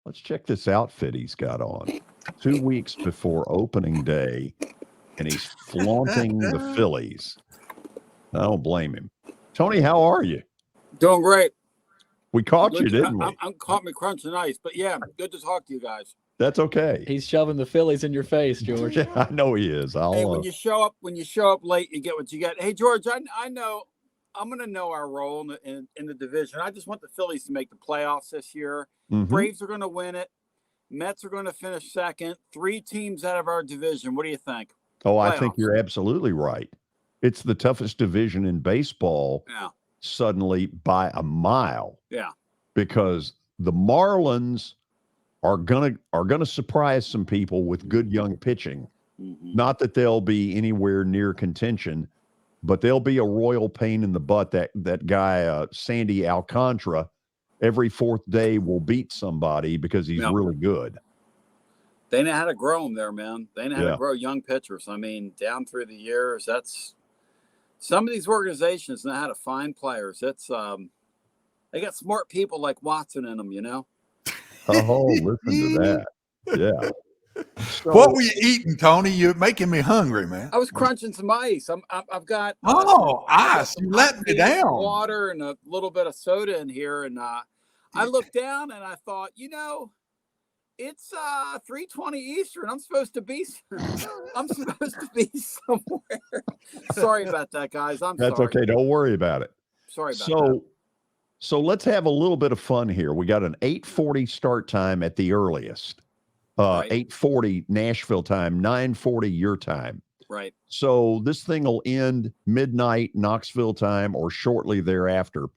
Let's check this outfit he's got on. 2 weeks before opening day, and he's flaunting the Phillies. I don't blame him. Tony, how are you? Doing great. We caught you, didn't we? I'm caught me crunching ice, but yeah, good to talk to you guys. That's okay. He's shoving the Phillies in your face, George. Yeah, I know he is. Hey, when you show up late, you get what you get. Hey, George, I know I'm going to know our role in the division. I just want the Phillies to make the playoffs this year. Mhm. Braves are going to win it. Mets are going to finish second. 3 teams out of our division. What do you think? Oh, Playoffs. I think you're absolutely right. It's the toughest division in baseball. Yeah. Suddenly by a mile. Yeah. Because the Marlins are gonna surprise some people with good young pitching. Mm-hmm. Not that they'll be anywhere near contention, but they'll be a royal pain in the butt. That guy Sandy Alcantara, every 4th day will beat somebody because he's really good. They know how to grow them there, man. They know how to grow young pitchers. I mean, down through the years, that's some of these organizations know how to find players. It's they got smart people like Watson in them, you know. Oh, listen to that. Yeah. So, what were you eating, Tony? You're making me hungry, man. I was crunching some ice. I've got ice. You let me down. Water and a little bit of soda in here, and I looked down and I thought, you know, it's 3:20 Eastern. I'm supposed to be somewhere. Sorry about that, guys. That's sorry. Okay. Don't worry about it. Sorry about that. So let's have a little bit of fun here. We got an 8:40 start time at the earliest. 8:40 Nashville time, 9:40 your time. Right. So this thing will end midnight Knoxville time or shortly thereafter.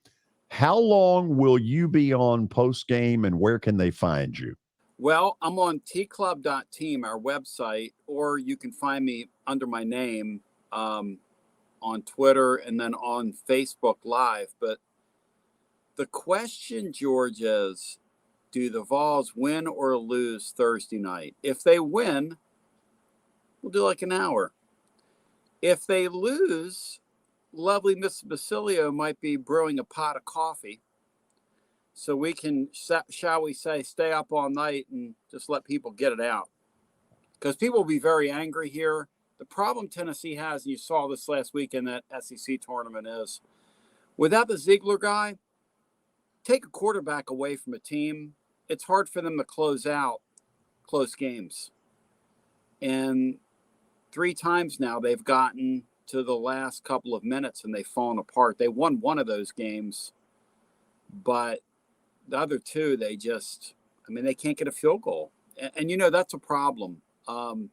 How long will you be on post game, and where can they find you? Well, I'm on tclub.team, our website, or you can find me under my name on Twitter and then on Facebook Live. But the question, George, is, do the Vols win or lose Thursday night? If they win, we'll do like an hour. If they lose, lovely Miss Basilio might be brewing a pot of coffee. So we can, shall we say, stay up all night and just let people get it out. Because people will be very angry here. The problem Tennessee has, and you saw this last week in that SEC tournament, is without the Ziegler guy, take a quarterback away from a team, it's hard for them to close out close games. And 3 times now they've gotten to the last couple of minutes and they've fallen apart. They won one of those games, but the other 2, they can't get a field goal. And you know, that's a problem. And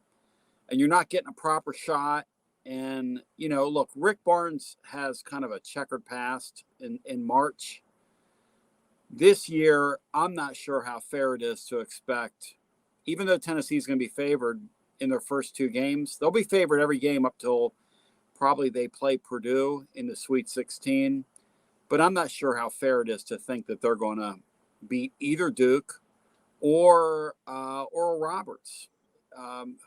you're not getting a proper shot. And, you know, look, Rick Barnes has kind of a checkered past in March. This year, I'm not sure how fair it is to expect, even though Tennessee's going to be favored in their first 2 games, they'll be favored every game up till probably they play Purdue in the Sweet 16. But I'm not sure how fair it is to think that they're going to beat either Duke or Roberts,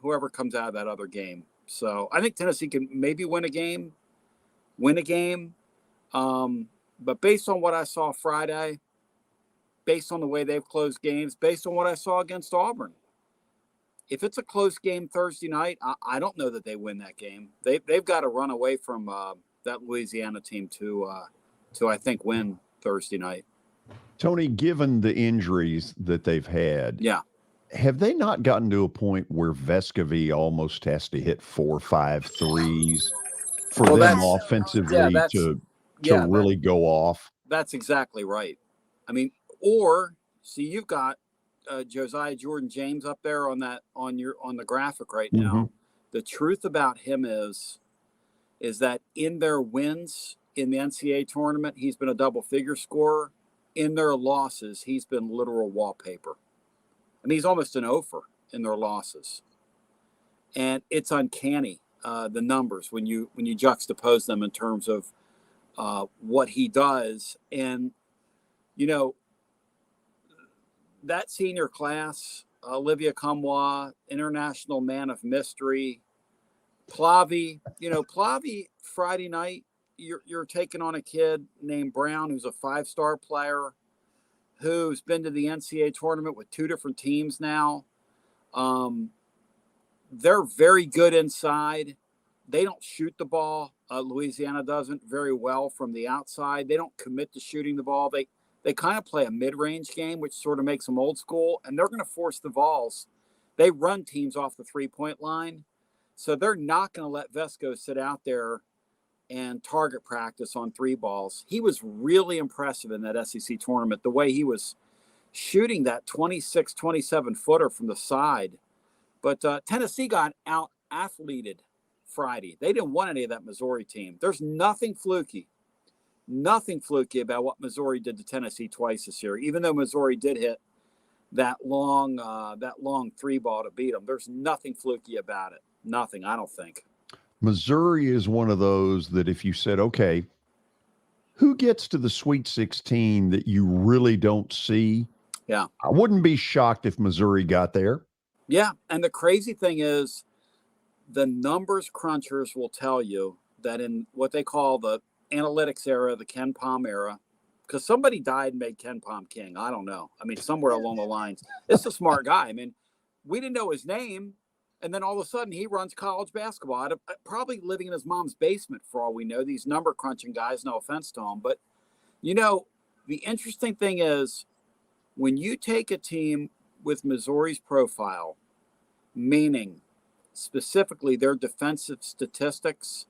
whoever comes out of that other game. So I think Tennessee can maybe win a game. But based on what I saw Friday, based on the way they've closed games, based on what I saw against Auburn, if it's a close game Thursday night, I don't know that they win that game. They've got to run away from that Louisiana team to I think win Thursday night. Tony, given the injuries that they've had, have they not gotten to a point where Vescovy almost has to hit 4 or 5 threes for them offensively to really go off? That's exactly right. I mean, or see, you've got Josiah Jordan James up there on the graphic right now. Mm-hmm. The truth about him is that in their wins in the NCAA tournament, he's been a double-figure scorer. In their losses, he's been literal wallpaper. I mean, he's almost an offer in their losses. And it's uncanny, the numbers, when you juxtapose them in terms of what he does. And, you know, that senior class, Olivia Kamwa, international man of mystery, Plavi, Friday night, you're taking on a kid named Brown, who's a 5-star player, who's been to the NCAA tournament with 2 different teams now. They're very good inside. They don't shoot the ball. Louisiana doesn't very well from the outside. They don't commit to shooting the ball. They kind of play a mid-range game, which sort of makes them old school, and they're going to force the Vols. They run teams off the three-point line, so they're not going to let Vesco sit out there and target practice on 3 balls. He was really impressive in that SEC tournament, the way he was shooting that 26, 27-footer from the side. But Tennessee got out-athleted Friday. They didn't want any of that Missouri team. There's nothing fluky about what Missouri did to Tennessee twice this year, even though Missouri did hit that long 3-ball to beat them. There's nothing fluky about it. Nothing, I don't think. Missouri is one of those that if you said, okay, who gets to the Sweet 16 that you really don't see? Yeah. I wouldn't be shocked if Missouri got there. Yeah, and the crazy thing is the numbers crunchers will tell you that in what they call the analytics era, the Ken Pom era, because somebody died and made Ken Pom king. I don't know. I mean, somewhere along the lines. It's a smart guy. I mean, we didn't know his name. And then all of a sudden he runs college basketball, probably living in his mom's basement for all we know. These number crunching guys, no offense to them. But, you know, the interesting thing is when you take a team with Missouri's profile, meaning specifically their defensive statistics,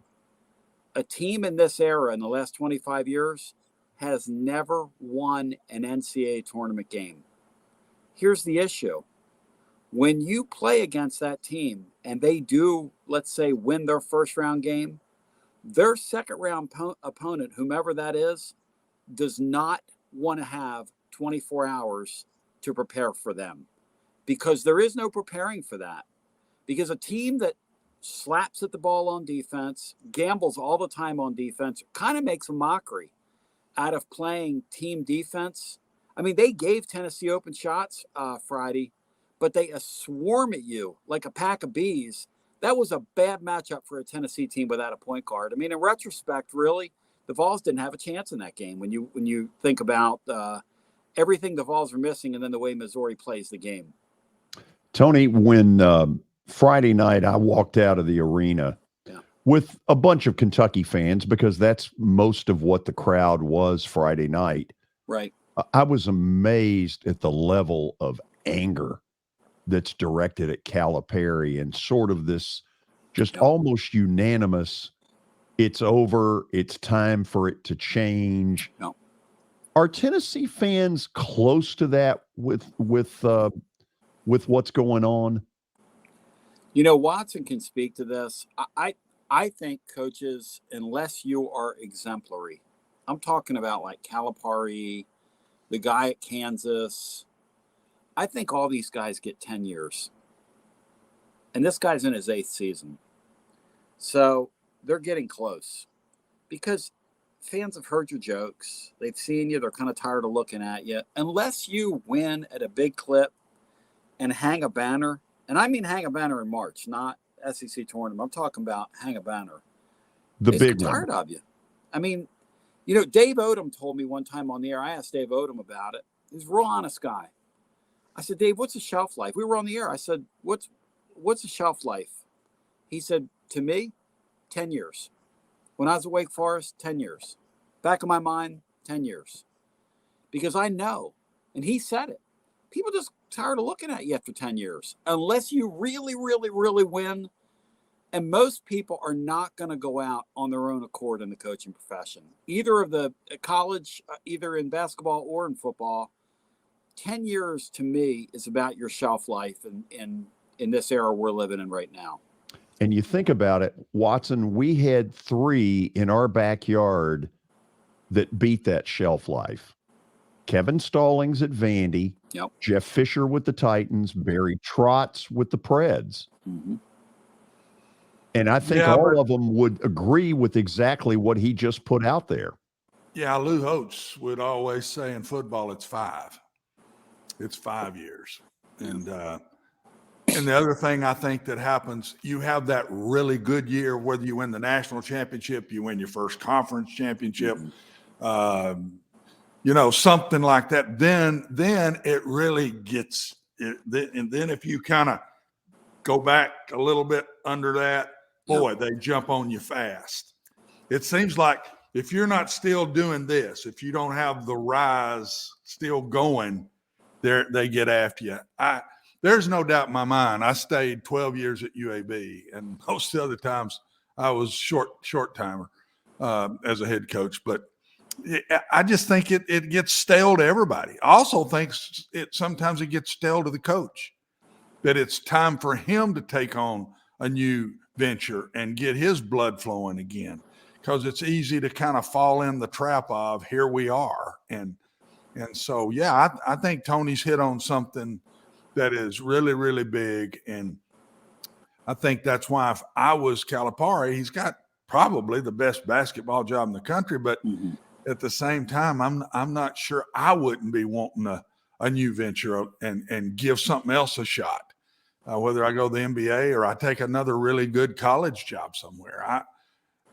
a team in this era in the last 25 years has never won an NCAA tournament game. Here's the issue. When you play against that team and they do, let's say, win their first round game, their second round opponent, whomever that is, does not want to have 24 hours to prepare for them because there is no preparing for that. Because a team that slaps at the ball on defense, gambles all the time on defense, kind of makes a mockery out of playing team defense. I mean, they gave Tennessee open shots Friday, but they swarm at you like a pack of bees. That was a bad matchup for a Tennessee team without a point guard. I mean, in retrospect, really, the Vols didn't have a chance in that game when you think about everything the Vols were missing and then the way Missouri plays the game. Tony, when Friday night I walked out of the arena with a bunch of Kentucky fans because that's most of what the crowd was Friday night. Right. I was amazed at the level of anger that's directed at Calipari and sort of this just almost unanimous, it's over, it's time for it to change. No. Are Tennessee fans close to that with what's going on? You know, Watson can speak to this. I think coaches, unless you are exemplary, I'm talking about like Calipari, the guy at Kansas, I think all these guys get 10 years. And this guy's in his 8th season. So they're getting close because fans have heard your jokes. They've seen you. They're kind of tired of looking at you. Unless you win at a big clip and hang a banner, and I mean hang a banner in March, not SEC tournament. I'm talking about hang a banner. The big one. Tired of you. I mean, you know, Dave Odom told me one time on the air, I asked Dave Odom about it. He's a real honest guy. I said, Dave, what's a shelf life? We were on the air. I said, what's a shelf life? He said, to me, 10 years. When I was at Wake Forest, 10 years. Back of my mind, 10 years. Because I know, and he said it, people just tired of looking at you after 10 years. Unless you really, really, really win. And most people are not going to go out on their own accord in the coaching profession. Either of the college, either in basketball or in football, 10 years to me is about your shelf life in this era we're living in right now. And you think about it, Watson, we had 3 in our backyard that beat that shelf life. Kevin Stallings at Vandy, Jeff Fisher with the Titans, Barry Trotz with the Preds. Mm-hmm. And I think all of them would agree with exactly what he just put out there. Yeah, Lou Holtz would always say in football, it's 5. It's 5 years. And the other thing I think that happens, you have that really good year, whether you win the national championship, you win your first conference championship, something like that, then it really gets it. And then if you kind of go back a little bit under that, boy, they jump on you fast. It seems like if you're not still doing this, if you don't have the rise still going, they get after you. There's no doubt in my mind. I stayed 12 years at UAB, and most of the other times I was short timer as a head coach. But I just think it gets stale to everybody. I also think sometimes it gets stale to the coach, that it's time for him to take on a new venture and get his blood flowing again, because it's easy to kind of fall in the trap of here we are. And so, yeah, I think Tony's hit on something that is really, really big. And I think that's why if I was Calipari, he's got probably the best basketball job in the country. But at the same time, I'm not sure I wouldn't be wanting a new venture and give something else a shot, whether I go to the NBA or I take another really good college job somewhere.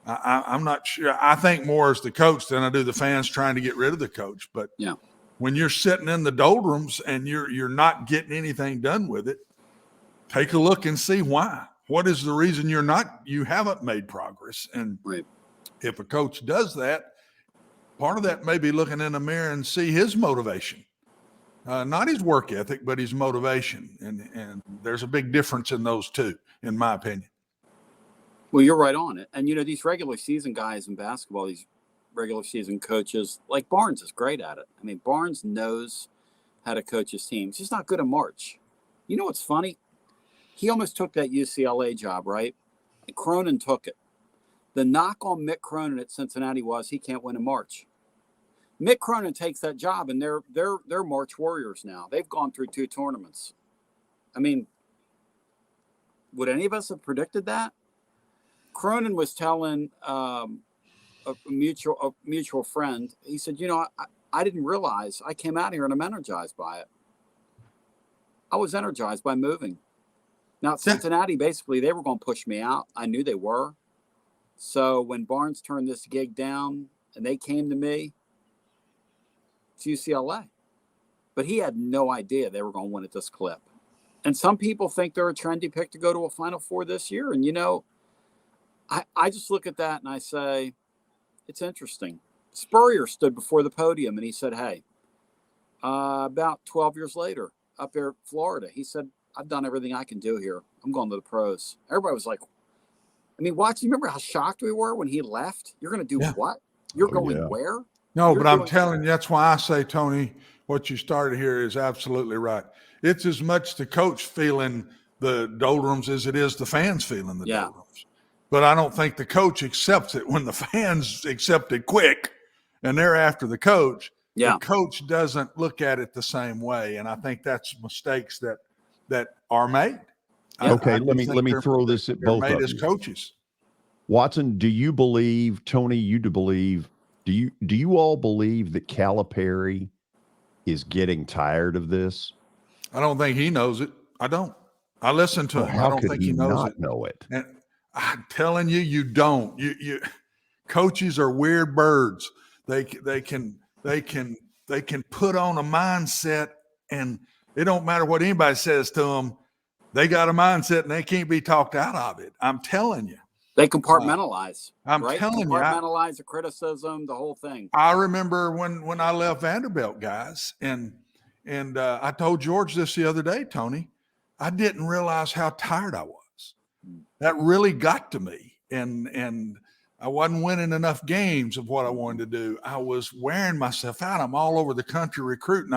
I'm not sure. I think more as the coach than I do the fans trying to get rid of the coach. But when you're sitting in the doldrums and you're not getting anything done with it, take a look and see why. What is the reason you haven't made progress? And if a coach does that, part of that may be looking in the mirror and see his motivation, not his work ethic, but his motivation. And there's a big difference in those two, in my opinion. Well, you're right on it. And, these regular season guys in basketball, these regular season coaches, like Barnes is great at it. I mean, Barnes knows how to coach his team. He's just not good at March. You know what's funny? He almost took that UCLA job, right? And Cronin took it. The knock on Mick Cronin at Cincinnati was he can't win in March. Mick Cronin takes that job, and they're March warriors now. They've gone through 2 tournaments. I mean, would any of us have predicted that? Cronin was telling a mutual friend, he said, I didn't realize I came out here and I'm energized by it. I was energized by moving. Now, at Cincinnati, basically, they were going to push me out. I knew they were. So when Barnes turned this gig down and they came to me, it's UCLA. But he had no idea they were going to win at this clip. And some people think they're a trendy pick to go to a Final Four this year. And, I just look at that and I say, it's interesting. Spurrier stood before the podium and he said, hey, about 12 years later, up there in Florida, he said, I've done everything I can do here. I'm going to the pros. Everybody was like, you remember how shocked we were when he left? You're going to do what? You're going where? No, but I'm telling you, that's why I say, Tony, what you started here is absolutely right. It's as much the coach feeling the doldrums as it is the fans feeling the doldrums. But I don't think the coach accepts it when the fans accept it quick and they're after the coach. The coach doesn't look at it the same way. And I think that's mistakes that are made. Okay, let me throw this at both of you. As coaches. Watson, do you believe, Tony, do you all believe that Calipari is getting tired of this? I don't think he knows it. I don't. I listen to him. I don't think he knows it. Know it. And I'm telling you, you don't. You coaches are weird birds. They can put on a mindset, and it don't matter what anybody says to them. They got a mindset, and they can't be talked out of it. I'm telling you. They compartmentalize. Telling you. Compartmentalize the criticism, the whole thing. I remember when I left Vanderbilt, guys, and I told George this the other day, Tony. I didn't realize how tired I was. That really got to me, and I wasn't winning enough games of what I wanted to do. I was wearing myself out. I'm all over the country recruiting.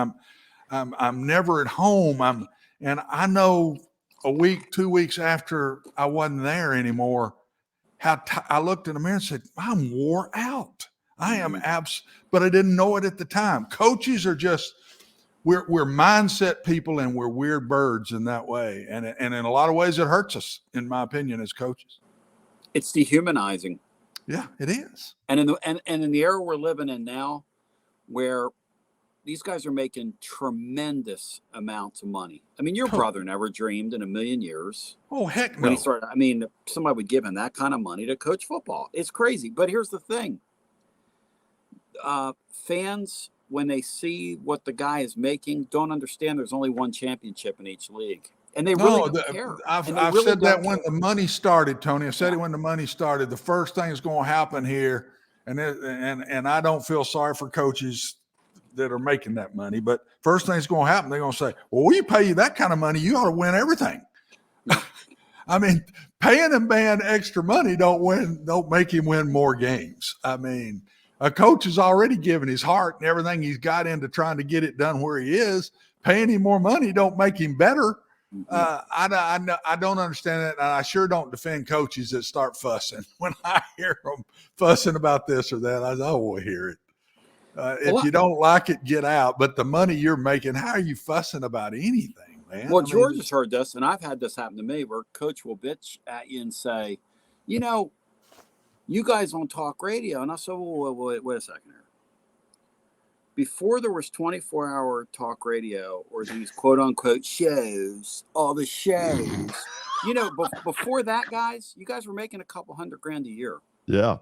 I'm never at home. And I know a week, 2 weeks after I wasn't there anymore, I looked in the mirror and said, I'm wore out. I am but I didn't know it at the time. Coaches are just, we're mindset people, and we're weird birds in that way. And in a lot of ways it hurts us, in my opinion, as coaches. It's dehumanizing. Yeah, it is. And in the era we're living in now, where these guys are making tremendous amounts of money. I mean, your brother never dreamed in a million years. Oh, heck no. When he started, somebody would give him that kind of money to coach football. It's crazy. But here's the thing. Fans when they see what the guy is making, don't understand there's only one championship in each league. And they really don't care. I've really said that when the money started, Tony. I said it when the money started. The first thing that's going to happen here, and I don't feel sorry for coaches that are making that money, but first thing that's going to happen, they're going to say, well, we pay you that kind of money, you ought to win everything. I mean, paying a man extra money don't make him win more games. I mean, a coach is already given his heart and everything he's got into trying to get it done where he is. Paying him more money don't make him better. I don't understand that. And I sure don't defend coaches that start fussing. When I hear them fussing about this or that, I will hear it. If you don't like it, get out. But the money you're making, how are you fussing about anything, man? Well, George has heard this, and I've had this happen to me where coach will bitch at you and say, you know, you guys on talk radio. And I said, well, wait a second here. Before there was 24-hour talk radio or these quote-unquote shows, all the shows, you know, before that, guys, you guys were making a couple $100,000 a year. Yeah.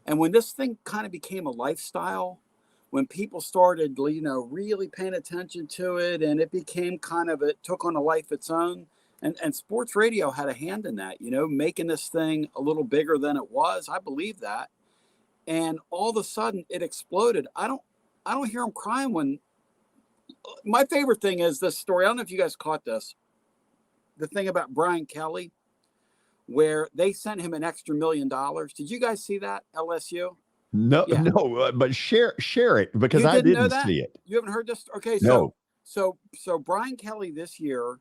And when this thing kind of became a lifestyle, when people started, you know, really paying attention to it, and it became it took on a life of its own, and sports radio had a hand in that, you know, making this thing a little bigger than it was. I believe that. And all of a sudden it exploded. I don't hear them crying when my favorite thing is this story. I don't know if you guys caught this. The thing about Brian Kelly, where they sent him an extra $1 million. Did you guys see that, LSU? No, but share it because I didn't see it. You haven't heard this? Okay, no. So Brian Kelly this year,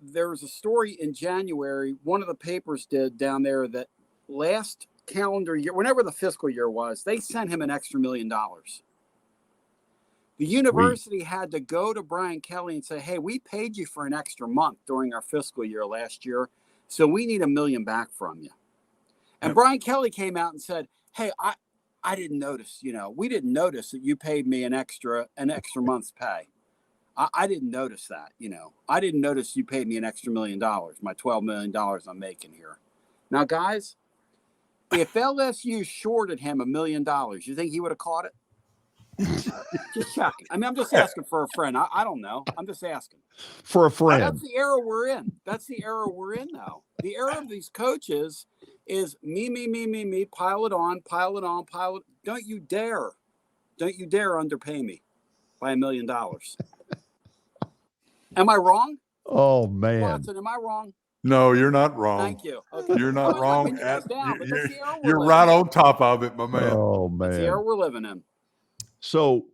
there was a story in January. One of the papers did down there that last calendar year, whenever the fiscal year was, they sent him an extra $1 million. The university had to go to Brian Kelly and say, hey, we paid you for an extra month during our fiscal year last year, so we need $1 million back from you. And Brian Kelly came out and said, hey, I didn't notice, you know, we didn't notice that you paid me an extra month's pay. I didn't notice that, you know. I didn't notice you paid me an extra $1 million, my $12 million I'm making here. Now, guys, if LSU shorted him $1 million, you think he would have caught it? Just checking. I mean, I'm just asking for a friend. I don't know. I'm just asking. For a friend. That's the era we're in. That's the era we're in now. The era of these coaches is me, pile it on. Don't you dare underpay me by $1 million. Am I wrong? Oh, man. Watson, am I wrong? No, you're not wrong. Thank you. Okay. You're not wrong. You're right on top of it, my man. Oh, man. That's the era we're living in. So,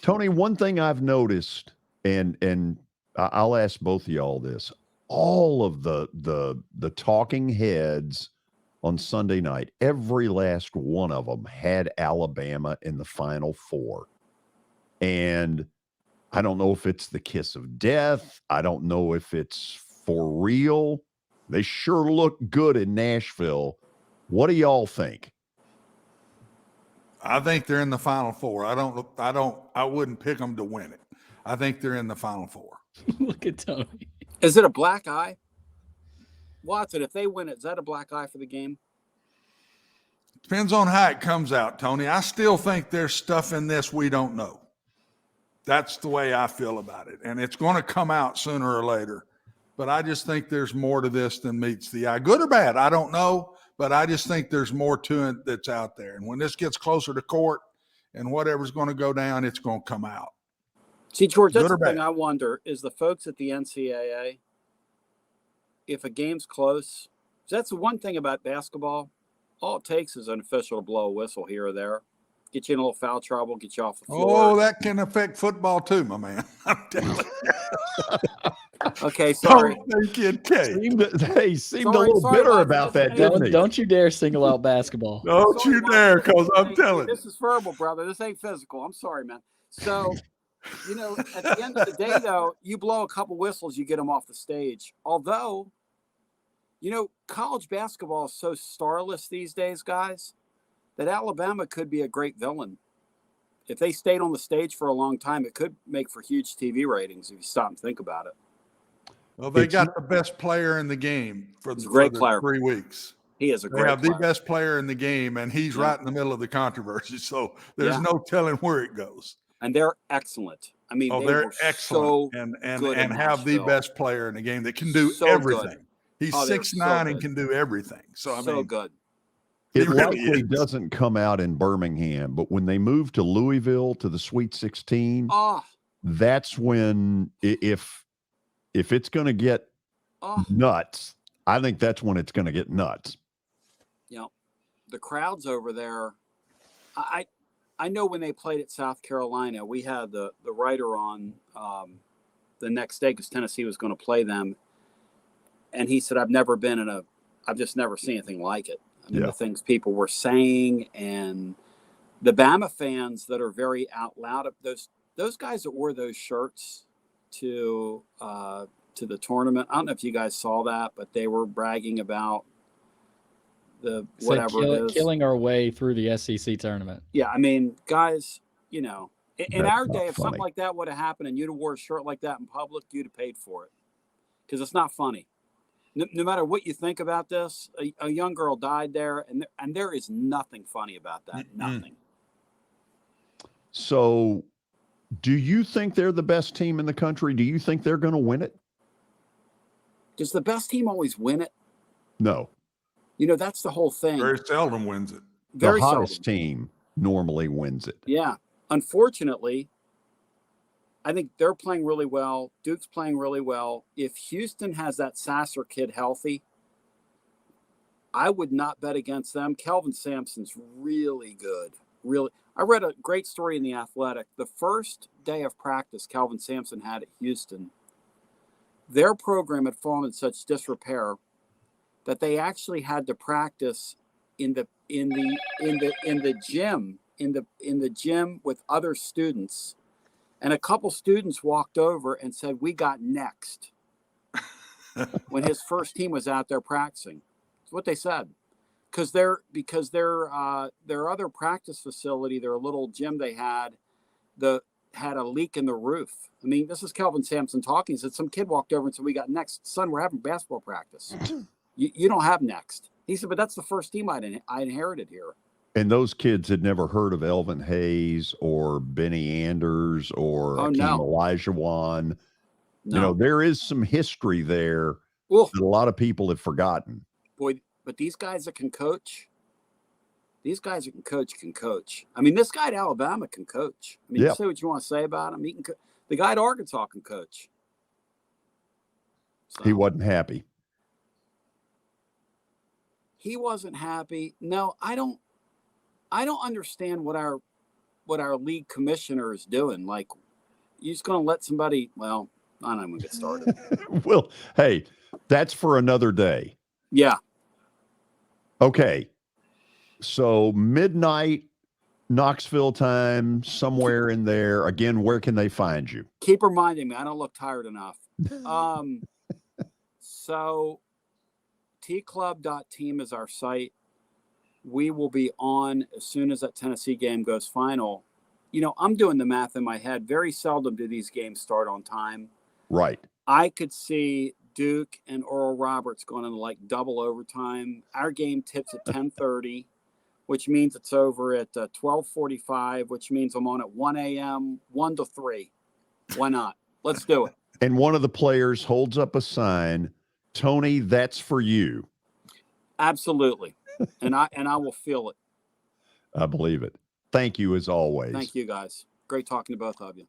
Tony, one thing I've noticed, and I'll ask both of y'all this, all of the talking heads on Sunday night, every last one of them had Alabama in the Final Four. And I don't know if it's the kiss of death. I don't know if it's for real. They sure look good in Nashville. What do y'all think? I think they're in the Final Four. I wouldn't pick them to win it. I think they're in the Final Four. Look at Tony. Is it a black eye? Watson, if they win it, is that a black eye for the game? Depends on how it comes out, Tony. I still think there's stuff in this we don't know. That's the way I feel about it. And it's going to come out sooner or later. But I just think there's more to this than meets the eye. Good or bad, I don't know. But I just think there's more to it that's out there. And when this gets closer to court and whatever's going to go down, it's going to come out. See, George, that's the thing I wonder is the folks at the NCAA, if a game's close, that's the one thing about basketball. All it takes is an official to blow a whistle here or there, get you in a little foul trouble, get you off the floor. Oh, that can affect football too, my man. I'm telling you. Okay, sorry. He seemed a little bitter about that, didn't he? Don't you dare single out basketball. Don't you dare, because I'm telling you. This is verbal, brother. This ain't physical. I'm sorry, man. So, you know, at the end of the day, though, you blow a couple whistles, you get them off the stage. Although, you know, college basketball is so starless these days, guys, that Alabama could be a great villain. If they stayed on the stage for a long time, it could make for huge TV ratings if you stop and think about it. Well, they got the best player in the game for the 3 weeks. He is a They great have player. the best player in the game, and he's right in the middle of the controversy. So there's no telling where it goes. And they're excellent. I mean, they're excellent, so and good and have the best player in the game that can do everything. Good. He's 6'9" and can do everything. So I mean, good. It likely doesn't come out in Birmingham, but when they move to Louisville to the Sweet 16, that's when, if it's going to get nuts, I think that's when it's going to get nuts. Yeah, the crowds over there. I know when they played at South Carolina, we had the writer on the next day because Tennessee was going to play them, and he said, I've just never seen anything like it. I mean, the things people were saying, and the Bama fans that are very out loud, those guys that wore those shirts to the tournament. I don't know if you guys saw that, but they were bragging about the whatever it is. Killing our way through the SEC tournament. Yeah, I mean, guys, in our day, if funny. something like that would have happened and you'd have wore a shirt like that in public, you'd have paid for it because it's not funny. No matter what you think about this, a young girl died there, and there is nothing funny about that. Mm-hmm. Nothing. So, do you think they're the best team in the country? Do you think they're going to win it? Does the best team always win it? No. That's the whole thing. Very seldom wins it. The hottest team normally wins it. Yeah. Unfortunately, I think they're playing really well. Duke's playing really well. If Houston has that Sasser kid healthy, I would not bet against them. Kelvin Sampson's really good. Really. I read a great story in The Athletic. The first day of practice Kelvin Sampson had at Houston, their program had fallen in such disrepair that they actually had to practice in the gym with other students. And a couple students walked over and said, "We got next." When his first team was out there practicing, that's what they said. Because their other practice facility, their little gym they had a leak in the roof. I mean, this is Kelvin Sampson talking. He said some kid walked over and said, "We got next. Son, we're having basketball practice. You don't have next." He said, "But that's the first team I inherited here." And those kids had never heard of Elvin Hayes or Benny Anders or Akeem Olajuwon. No. There is some history there that a lot of people have forgotten. Boy, but these guys that can coach, can coach. I mean, this guy at Alabama can coach. I mean, you say what you want to say about him. He can. The guy at Arkansas can coach. So, he wasn't happy. He wasn't happy. No, I don't understand what our league commissioner is doing. Like, you're just going to let somebody, well, I'm not going to get started. Well, hey, that's for another day. Yeah. Okay. So midnight Knoxville time, somewhere in there. Again, where can they find you? Keep reminding me. I don't look tired enough. So tclub.team is our site. We will be on as soon as that Tennessee game goes final. I'm doing the math in my head. Very seldom do these games start on time. Right. I could see Duke and Oral Roberts going into like double overtime. Our game tips at 10:30, which means it's over at 12:45, which means I'm on at 1 a.m., 1 to 3. Why not? Let's do it. And one of the players holds up a sign, "Tony, that's for you." Absolutely. And I will feel it. I believe it. Thank you as always. Thank you, guys. Great talking to both of you.